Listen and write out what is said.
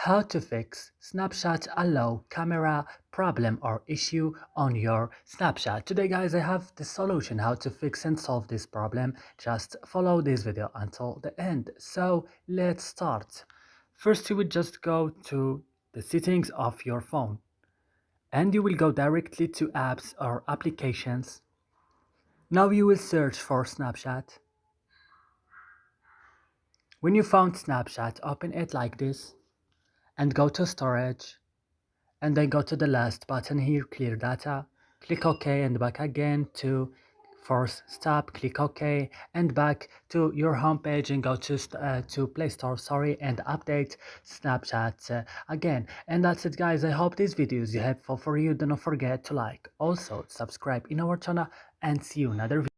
How to fix Snapchat allow camera problem or issue on your Snapchat. Today guys, I have the solution how to fix and solve this problem. Just follow this video until the end. So let's start. First you will just go to the settings of your phone and you will go directly to apps or applications. Now you will search for Snapchat. When you found Snapchat, open it like this and go to storage. And then go to the last button here, clear data, click OK and back again to force stop, click OK and back to your home page and go to Play Store, and update Snapchat again. And that's it guys, I hope this video is helpful for you. Do not forget to like, also subscribe in our channel and see you another video.